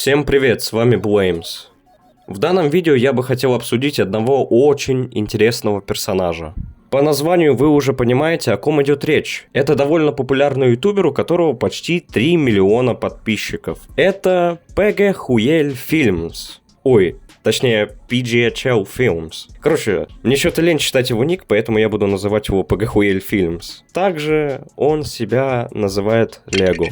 Всем привет, с вами Blames. В данном видео я бы хотел обсудить одного очень интересного персонажа. По названию вы уже понимаете, о ком идет речь. Это довольно популярный ютубер, у которого почти 3 миллиона подписчиков. Это PGHuel Films. Точнее, PGHL Films. Короче, мне что-то лень читать его ник, поэтому я буду называть его PGHuel Films. Также он себя называет Lego.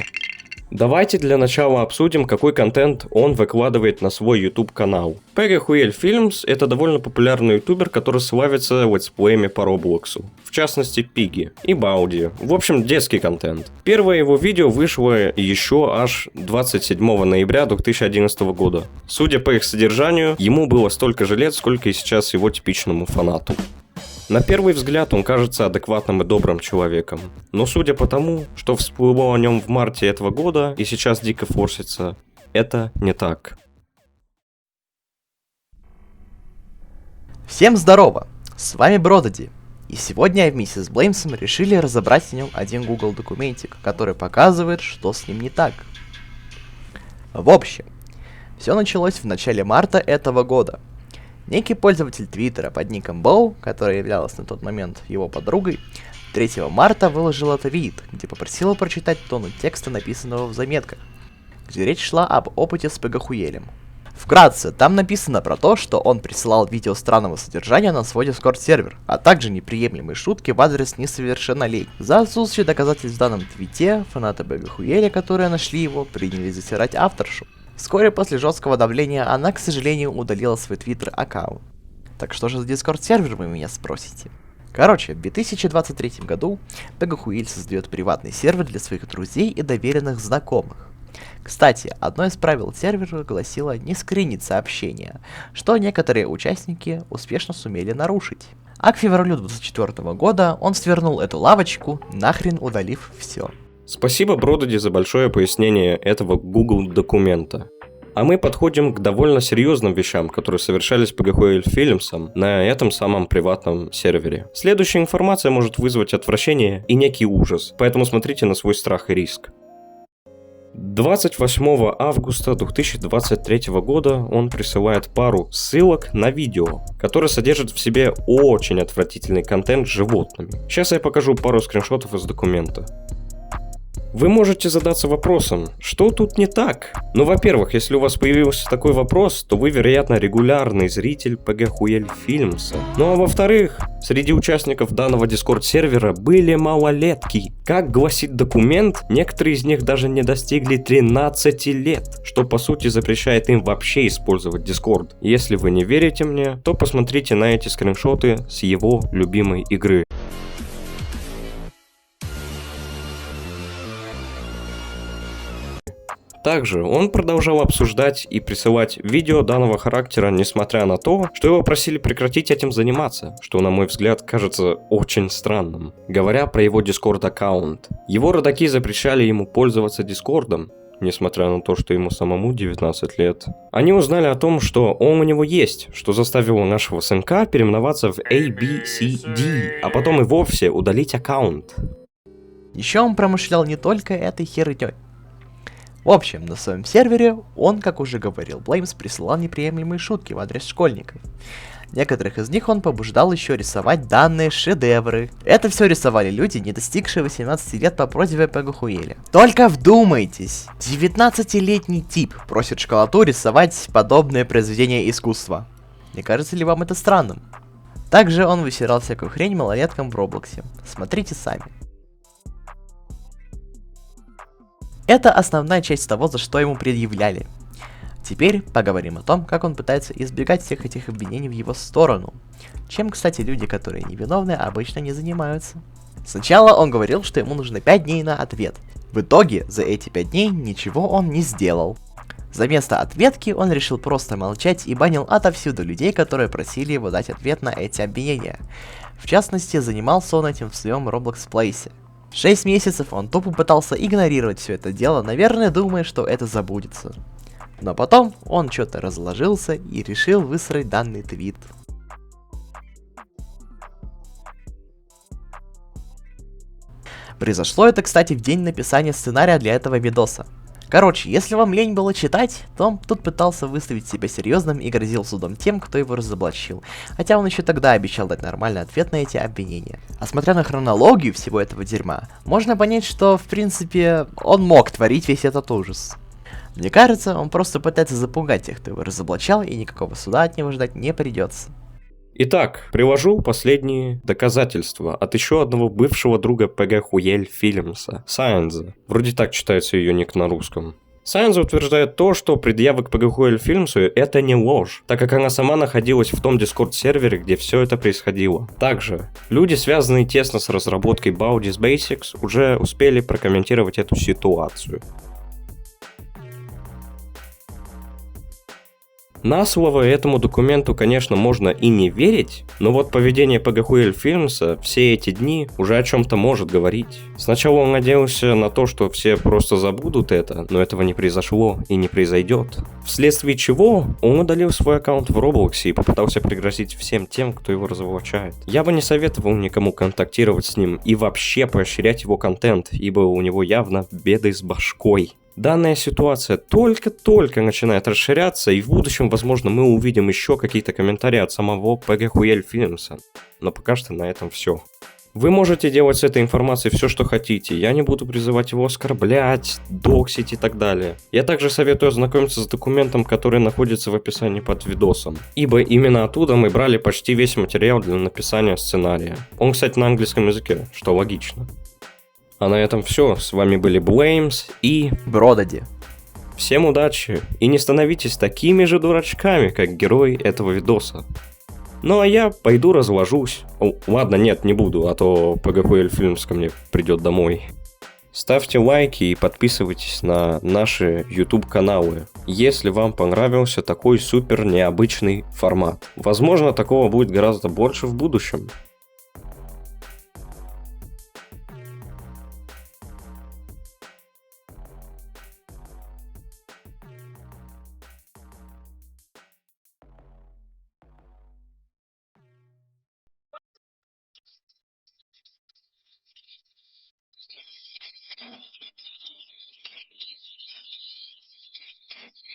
Давайте для начала обсудим, какой контент он выкладывает на свой YouTube канал. PGHuel Films — это довольно популярный ютубер, который славится летсплеями по Роблоксу. В частности, Пиги и Балди. В общем, детский контент. Первое его видео вышло еще аж 27 ноября 2011 года. Судя по их содержанию, ему было столько же лет, сколько и сейчас его типичному фанату. На первый взгляд он кажется адекватным и добрым человеком, но судя по тому, что всплыло о нем в марте этого года и сейчас дико форсится, это не так. Всем здорово! С вами Брододи, и сегодня вместе с Блеймсом решили разобрать в нем один Google документик, который показывает, что с ним не так. В общем, все началось в начале марта этого года. Некий пользователь Твиттера под ником Боу, которая являлась на тот момент его подругой, 3 марта выложила твит, где попросила прочитать тону текста, написанного в заметках, где речь шла об опыте с PGHuel. Вкратце, там написано про то, что он присылал видео странного содержания на свой Discord сервер, а также неприемлемые шутки в адрес несовершеннолетних. За отсутствие доказательств в данном твите, фанаты PGHuel, которые нашли его, принялись затирать авторшу. Вскоре после жесткого давления она, к сожалению, удалила свой Twitter аккаунт. Так что же за Discord сервер, вы меня спросите? Короче, в 2023 году PGHuel создает приватный сервер для своих друзей и доверенных знакомых. Кстати, одно из правил сервера гласило не скринить сообщения, что некоторые участники успешно сумели нарушить. А к февралю 2024 года он свернул эту лавочку, нахрен удалив все. Спасибо Брододи за большое пояснение этого Google документа. А мы подходим к довольно серьезным вещам, которые совершались PGHuel Films на этом самом приватном сервере. Следующая информация может вызвать отвращение и некий ужас, поэтому смотрите на свой страх и риск. 28 августа 2023 года он присылает пару ссылок на видео, которые содержат в себе очень отвратительный контент с животными. Сейчас я покажу пару скриншотов из документа. Вы можете задаться вопросом, что тут не так? Ну, во-первых, если у вас появился такой вопрос, то вы, вероятно, регулярный зритель PGHuel Films. Ну а во-вторых, среди участников данного Discord-сервера были малолетки. Как гласит документ, некоторые из них даже не достигли 13 лет, что по сути запрещает им вообще использовать Discord. Если вы не верите мне, то посмотрите на эти скриншоты с его любимой игры. Также он продолжал обсуждать и присылать видео данного характера, несмотря на то, что его просили прекратить этим заниматься, что, на мой взгляд, кажется очень странным. Говоря про его Discord аккаунт, его родаки запрещали ему пользоваться Дискордом, несмотря на то, что ему самому 19 лет. Они узнали о том, что он у него есть, что заставило нашего сынка переименоваться в ABCD, а потом и вовсе удалить аккаунт. Еще он промышлял не только этой херней. В общем, на своем сервере он, как уже говорил Блеймс, присылал неприемлемые шутки в адрес школьников. Некоторых из них он побуждал еще рисовать данные шедевры. Это все рисовали люди, не достигшие 18 лет по просьбе PGHuel. Только вдумайтесь, 19-летний тип просит школоту рисовать подобное произведение искусства. Не кажется ли вам это странным? Также он высирал всякую хрень малолеткам в Роблоксе. Смотрите сами. Это основная часть того, за что ему предъявляли. Теперь поговорим о том, как он пытается избегать всех этих обвинений в его сторону. Чем, кстати, люди, которые невиновны, обычно не занимаются. Сначала он говорил, что ему нужно 5 дней на ответ. В итоге, за эти 5 дней ничего он не сделал. За место ответки он решил просто молчать и банил отовсюду людей, которые просили его дать ответ на эти обвинения. В частности, занимался он этим в своем Roblox Place. 6 месяцев он тупо пытался игнорировать все это дело, наверное, думая, что это забудется. Но потом он что-то разложился и решил высрать данный твит. Произошло это, кстати, в день написания сценария для этого видоса. Короче, если вам лень было читать, то он тут пытался выставить себя серьезным и грозил судом тем, кто его разоблачил. Хотя он еще тогда обещал дать нормальный ответ на эти обвинения. А смотря на хронологию всего этого дерьма, можно понять, что, в принципе, он мог творить весь этот ужас. Мне кажется, он просто пытается запугать тех, кто его разоблачал, и никакого суда от него ждать не придется. Итак, привожу последние доказательства от еще одного бывшего друга ПГ Хуель Фильмса, Сайенза. Вроде так читается ее ник на русском. Сайенза утверждает то, что предъявы к ПГ Хуель Фильмсу это не ложь, так как она сама находилась в том дискорд-сервере, где все это происходило. Также, люди, связанные тесно с разработкой Baldi's Basics, уже успели прокомментировать эту ситуацию. На слово этому документу, конечно, можно и не верить, но вот поведение ПГ Хуель Фильмса все эти дни уже о чем-то может говорить. Сначала он надеялся на то, что все просто забудут это, но этого не произошло и не произойдет. Вследствие чего он удалил свой аккаунт в Роблоксе и попытался пригрозить всем тем, кто его разоблачает. Я бы не советовал никому контактировать с ним и вообще поощрять его контент, ибо у него явно беды с башкой. Данная ситуация только-только начинает расширяться, и в будущем, возможно, мы увидим еще какие-то комментарии от самого ПГ Хуель Фильмса. Но пока что на этом все. Вы можете делать с этой информацией все, что хотите. Я не буду призывать его оскорблять, доксить и так далее. Я также советую ознакомиться с документом, который находится в описании под видосом. Ибо именно оттуда мы брали почти весь материал для написания сценария. Он, кстати, на английском языке, что логично. А на этом все. С вами были Блеймс и Брододи. Всем удачи и не становитесь такими же дурачками, как герой этого видоса. Ну а я пойду разложусь. Ладно, нет, не буду, а то ПГ Хуель Фильмс ко мне придет домой. Ставьте лайки и подписывайтесь на наши YouTube каналы, если вам понравился такой супер необычный формат. Возможно, такого будет гораздо больше в будущем.